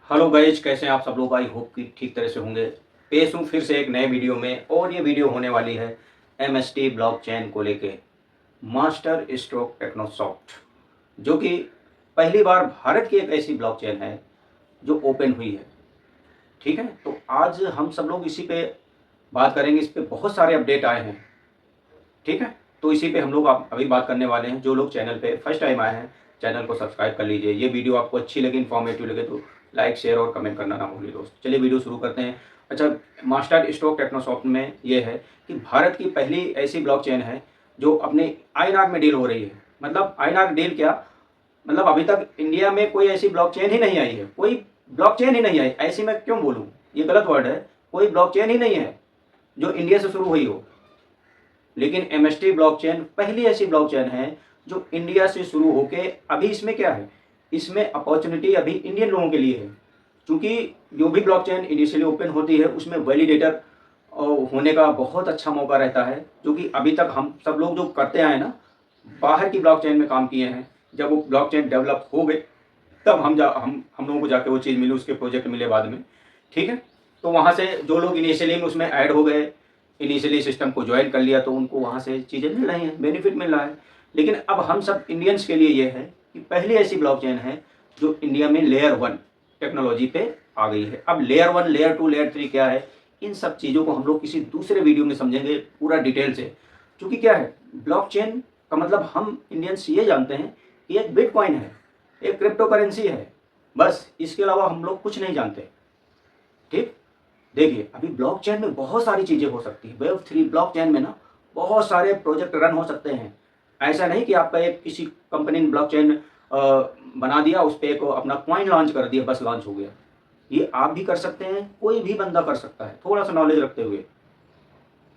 Hello guys, कैसे हैं आप सब लोग। आई होप कि ठीक तरह से होंगे। पेश हूँ फिर से एक नए वीडियो में, और ये वीडियो होने वाली है MST ब्लॉकचेन को लेके, मास्टर स्ट्रोक टेक्नोसॉफ्ट, जो कि पहली बार भारत की एक ऐसी ब्लॉकचेन है जो ओपन हुई है। ठीक है, तो आज हम सब लोग इसी पे बात करेंगे। इस पे बहुत सारे अपडेट आए हैं। ठीक है, तो इसी पे हम लोग अभी बात करने वाले हैं। जो लोग चैनल पे फर्स्ट टाइम आए हैं, चैनल को सब्सक्राइब कर लीजिए। ये वीडियो आपको अच्छी लगी, इन्फॉर्मेटिव लगे तो लाइक, शेयर और कमेंट करना ना भूलिए दोस्त। चलिए वीडियो शुरू करते हैं। अच्छा, मास्टर स्ट्रोक टेक्नोसॉफ्ट में ये है कि भारत की पहली ऐसी ब्लॉकचेन है जो अपने आईएनआर में डील हो रही है। मतलब आईएनआर डील क्या, मतलब अभी तक इंडिया में कोई ऐसी ब्लॉकचेन ही नहीं आई है। कोई ब्लॉकचेन ही नहीं आई, ऐसी मैं क्यों बोलूँ, ये गलत वर्ड है। कोई ब्लॉकचेन ही नहीं है जो इंडिया से शुरू हुई हो। लेकिन MST ब्लॉकचेन पहली ऐसी ब्लॉकचेन है जो इंडिया से शुरू होके, अभी इसमें क्या है, इसमें अपॉर्चुनिटी अभी इंडियन लोगों के लिए है। क्योंकि जो भी ब्लॉकचेन इनिशियली ओपन होती है उसमें वैलिडेटर होने का बहुत अच्छा मौका रहता है, जो कि अभी तक हम सब लोग जो करते आए ना, बाहर की ब्लॉकचेन में काम किए हैं। जब वो ब्लॉकचेन डेवलप हो गए तब हम लोगों को जाके वो चीज़ मिली, उसके प्रोजेक्ट मिले बाद में। ठीक है, तो वहाँ से जो लोग इनिशियली में उसमें ऐड हो गए, इनिशियली सिस्टम को ज्वाइन कर लिया, तो उनको वहाँ से चीज़ें मिल रही हैं, बेनिफिट मिल रहा है। लेकिन अब हम सब इंडियंस के लिए ये है कि पहली ऐसी ब्लॉकचेन है जो इंडिया में लेयर 1 टेक्नोलॉजी पे आ गई है। अब लेयर 1, लेयर 2, लेयर 3 क्या है, इन सब चीज़ों को हम लोग किसी दूसरे वीडियो में समझेंगे पूरा डिटेल से। क्योंकि क्या है, ब्लॉकचेन का मतलब हम इंडियंस ये जानते हैं कि एक बिटकॉइन है, एक क्रिप्टो करेंसी है, बस। इसके अलावा हम लोग कुछ नहीं जानते। ठीक, देखिए अभी ब्लॉकचेन में बहुत सारी चीज़ें हो सकती है। Web3 ब्लॉकचेन में ना बहुत सारे प्रोजेक्ट रन हो सकते हैं। ऐसा नहीं कि आपका एक किसी कंपनी ने ब्लॉकचेन बना दिया, उस पर एक अपना कॉइन लॉन्च कर दिया, बस लॉन्च हो गया। ये आप भी कर सकते हैं, कोई भी बंदा कर सकता है, थोड़ा सा नॉलेज रखते हुए।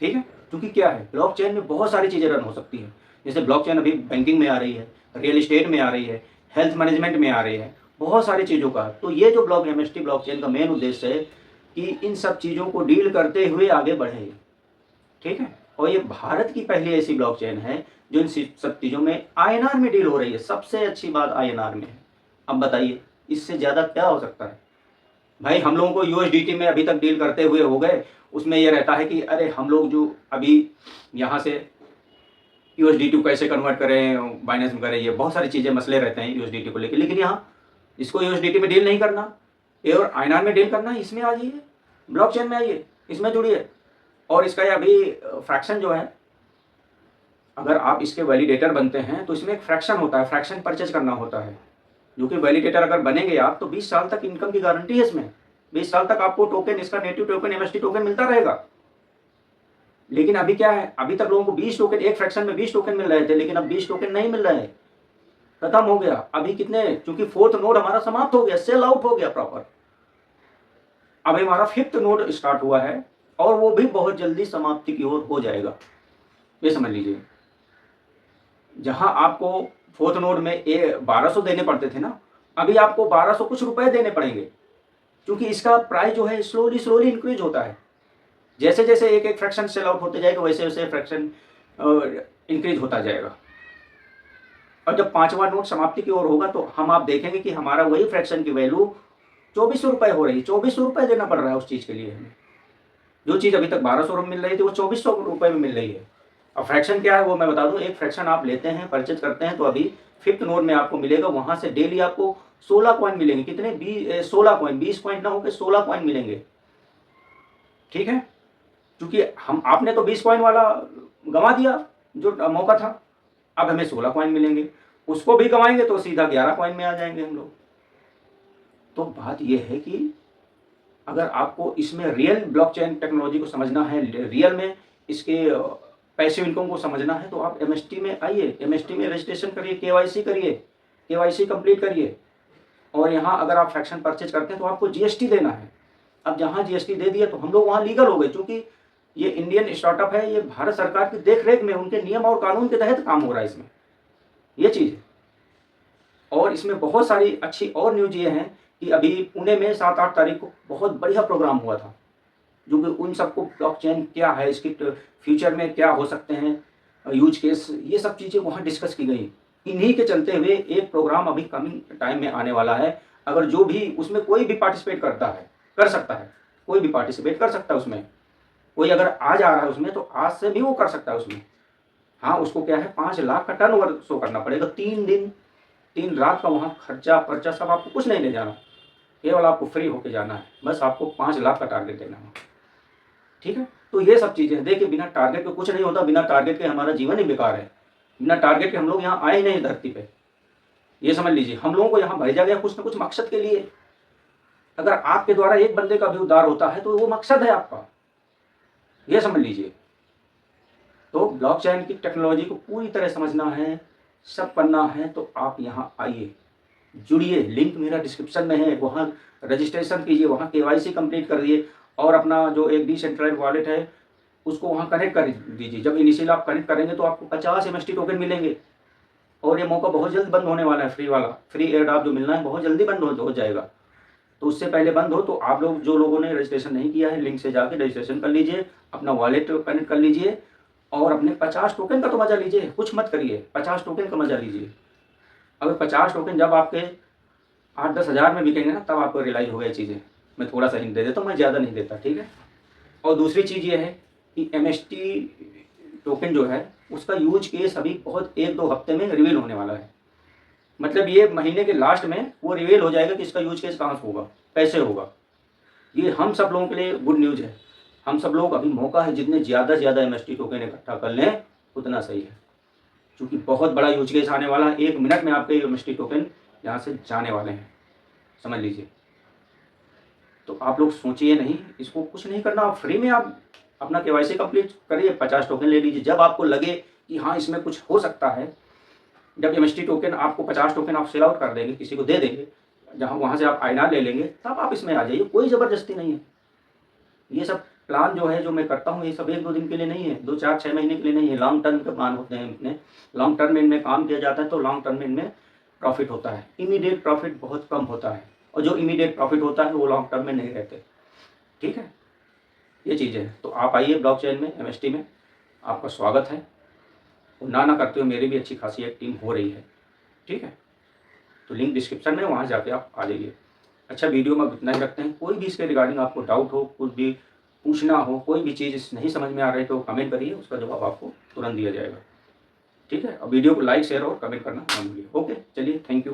ठीक है, क्योंकि क्या है, ब्लॉकचेन में बहुत सारी चीज़ें रन हो सकती है। जैसे ब्लॉकचेन अभी बैंकिंग में आ रही है, रियल एस्टेट में आ रही है, हेल्थ मैनेजमेंट में आ रही है, बहुत सारी चीज़ों का। तो ये जो MST ब्लॉकचेन का मेन उद्देश्य है कि इन सब चीज़ों को डील करते हुए आगे बढ़े। ठीक है, और ये भारत की पहली ऐसी ब्लॉकचेन है जो इन सब चीज़ों में आईएनआर में डील हो रही है। सबसे अच्छी बात आईएनआर में है। अब बताइए इससे ज़्यादा क्या हो सकता है। भाई हम लोगों को USDT में अभी तक डील करते हुए हो गए। उसमें ये रहता है कि अरे हम लोग जो अभी यहाँ से USDT को कैसे कन्वर्ट करें, बाइनेंस में करें, ये बहुत सारी चीज़ें मसले रहते हैं USDT को लेकर। लेकिन यहाँ इसको USDT में डील नहीं करना, ये और आईएनआर में डील करना है। इसमें आ जाइए, ब्लॉकचेन में आइए, इसमें जुड़िए। और इसका ये अभी फ्रैक्शन जो है, अगर आप इसके वैलिडेटर बनते हैं तो इसमें एक फ्रैक्शन होता है, फ्रैक्शन परचेज करना होता है। जो कि वैलिडेटर अगर बनेंगे आप, तो 20 साल तक इनकम की गारंटी है इसमें। 20 साल तक आपको टोकन, इसका नेटिव टोकन, MST टोकन मिलता रहेगा। लेकिन अभी क्या है, अभी तक लोगों को 20 टोकन, एक फ्रैक्शन में 20 टोकन मिल रहे थे, लेकिन अब 20 टोकन नहीं मिल रहे हैं, खत्म हो गया। अभी कितने, क्योंकि फोर्थ नोड हमारा समाप्त हो गया, सेल आउट हो गया प्रॉपर। अब हमारा फिफ्थ नोड स्टार्ट हुआ है, और वो भी बहुत जल्दी समाप्ति की ओर हो जाएगा। ये समझ लीजिए, जहां आपको फोर्थ नोड में 1200 देने पड़ते थे ना, अभी आपको 1200 कुछ रुपए देने पड़ेंगे। क्योंकि इसका प्राइस जो है स्लोली स्लोली इंक्रीज होता है। जैसे जैसे एक एक फ्रैक्शन सेल आउट होते जाएगा, वैसे वैसे फ्रैक्शन इंक्रीज होता जाएगा। और जब पांचवा नोट समाप्ति की ओर होगा, तो हम आप देखेंगे कि हमारा वही फ्रैक्शन की वैल्यू 2400 रुपए हो रही है। 2400 रुपए देना पड़ रहा है उस चीज़ के लिए हमें। जो चीज़ अभी तक 1200 में मिल रही थी, वो 2400 रुपए में मिल रही है। अब फ्रैक्शन क्या है वो मैं बता दूं। एक फ्रैक्शन आप लेते हैं, परचेज करते हैं, तो अभी फिफ्थ नोड में आपको मिलेगा, वहां से डेली आपको 16 कॉइन मिलेंगे। कितने, 16 कॉइन, 20 कॉइन ना होकर 16 कॉइन मिलेंगे। ठीक है, क्योंकि हम आपने तो 20 कॉइन वाला गंवा दिया जो मौका था, अब हमें 16 कॉइन मिलेंगे। उसको भी गंवाएंगे तो सीधा 11 कॉइन में आ जाएंगे हम लोग। तो बात यह है कि अगर आपको इसमें रियल ब्लॉकचेन टेक्नोलॉजी को समझना है, रियल में इसके पैसिव इनकम को समझना है, तो आप MST में आइए, MST में रजिस्ट्रेशन करिए, KYC करिए, KYC कंप्लीट करिए। और यहाँ अगर आप फ्रैक्शन परचेज करते हैं तो आपको GST देना है। अब जहाँ GST दे दिया तो हम लोग वहाँ लीगल हो गए, क्योंकि ये इंडियन स्टार्टअप है, ये भारत सरकार की देख रेख में, उनके नियम और कानून के तहत काम हो रहा है इसमें, ये चीज़। और इसमें बहुत सारी अच्छी और न्यूज ये हैं कि अभी पुणे में 7-8 तारीख को बहुत बढ़िया प्रोग्राम हुआ था, जो कि उन सबको ब्लॉकचेन क्या है, इसके फ्यूचर में क्या हो सकते हैं यूज केस, ये सब चीज़ें वहाँ डिस्कस की गई। इन्हीं के चलते हुए एक प्रोग्राम अभी कमिंग टाइम में आने वाला है। अगर जो भी उसमें कोई भी पार्टिसिपेट करता है, कर सकता है, कोई भी पार्टिसिपेट कर सकता है उसमें। कोई अगर आज आ रहा है उसमें तो आज से भी वो कर सकता है उसमें। हाँ, उसको क्या है 5 लाख का टर्नओवर शो करना पड़ेगा। 3 दिन 3 रात का वहाँ खर्चा पर्चा सब आपको कुछ नहीं ले जाना, केवल आपको फ्री होके जाना है। बस आपको 5 लाख का टारगेट देना है, ठीक है। तो ये सब चीज़ें हैं। देखिए बिना टारगेट के कुछ नहीं होता, बिना टारगेट के हमारा जीवन ही बेकार है। बिना टारगेट के हम लोग यहाँ आए ही नहीं धरती पे। ये समझ लीजिए हम लोगों को यहाँ भेजा गया कुछ ना कुछ मकसद के लिए। अगर आपके द्वारा एक बंदे का भी उद्धार होता है तो वो मकसद है आपका, ये समझ लीजिए। तो ब्लॉकचेन की टेक्नोलॉजी को पूरी तरह समझना है, सब करना है तो आप यहाँ आइए, जुड़िए। लिंक मेरा डिस्क्रिप्शन में है, वहाँ रजिस्ट्रेशन कीजिए, वहाँ KYC कंप्लीट करिए और अपना जो एक डिसेंट्रलाइज्ड वॉलेट है उसको वहाँ कनेक्ट कर दीजिए। जब इनिशियल आप कनेक्ट करेंगे तो आपको 50 MST टोकन मिलेंगे और ये मौका बहुत जल्द बंद होने वाला है। फ्री वाला फ्री एयर ड्रॉप जो मिलना है बहुत जल्दी बंद हो जाएगा। तो उससे पहले बंद हो तो आप लोग जो लोगों ने रजिस्ट्रेशन नहीं किया है लिंक से जाके रजिस्ट्रेशन कर लीजिए, अपना वॉलेट कनेक्ट कर लीजिए और अपने 50 टोकन का तो मजा लीजिए। कुछ मत करिए, 50 टोकन का मजा लीजिए। अगर 50 टोकन जब आपके 8-10 हज़ार में बिकेंगे ना तब आपको रियलाइज हो गई चीज़ें। मैं थोड़ा सा हिंट दे देता हूँ, मैं ज़्यादा नहीं देता, ठीक है। और दूसरी चीज़ ये है कि MST टोकन जो है उसका यूज केस अभी बहुत 1-2 हफ्ते में रिवील होने वाला है। मतलब ये महीने के लास्ट में वो रिवील हो जाएगा कि इसका यूज केस कहाँ से होगा, कैसे होगा। ये हम सब लोगों के लिए गुड न्यूज़ है। हम सब लोग अभी मौका है जितने ज़्यादा से ज़्यादा MST टोकन इकट्ठा कर लें उतना सही है, क्योंकि बहुत बड़ा यूज केस आने वाला है। 1 मिनट में आपके MST टोकन यहाँ से जाने वाले हैं, समझ लीजिए। तो आप लोग सोचिए नहीं, इसको कुछ नहीं करना, आप फ्री में आप अपना KYC कंप्लीट करिए, 50 टोकन ले लीजिए। जब आपको लगे कि हाँ इसमें कुछ हो सकता है, जब MST टोकन आपको 50 टोकन आप सेल आउट कर देंगे, किसी को दे देंगे, जहाँ वहाँ से आप INR ले लेंगे, तब आप इसमें आ जाइए। कोई ज़बरदस्ती नहीं है। ये सब प्लान जो है जो मैं करता हूँ ये सब 1-2 दिन के लिए नहीं है, 2, 4, 6 महीने के लिए नहीं है। लॉन्ग टर्म के प्लान होते हैं अपने। लॉन्ग टर्म में इनमें काम किया जाता है तो लॉन्ग टर्म में इनमें प्रॉफिट होता है। इमीडिएट प्रॉफिट बहुत कम होता है और जो इमीडिएट प्रॉफिट होता है वो लॉन्ग टर्म में नहीं रहते, ठीक है। ये चीज़ें हैं। तो आप आइए ब्लॉकचेन में, MST में, आपका स्वागत है। और ना करते हुए मेरी भी अच्छी खासी एक टीम हो रही है, ठीक है। तो लिंक डिस्क्रिप्शन में, वहाँ जाके आप आ जाइए। अच्छा, वीडियो में इतना ही रखते हैं। कोई भी इसके रिगार्डिंग आपको डाउट हो, कुछ भी पूछना हो, कोई भी चीज़ नहीं समझ में आ रही तो कमेंट करिए, उसका जवाब आपको तुरंत दिया जाएगा, ठीक है। और वीडियो को लाइक, शेयर और कमेंट करना ना भूलिए। ओके, चलिए, थैंक यू।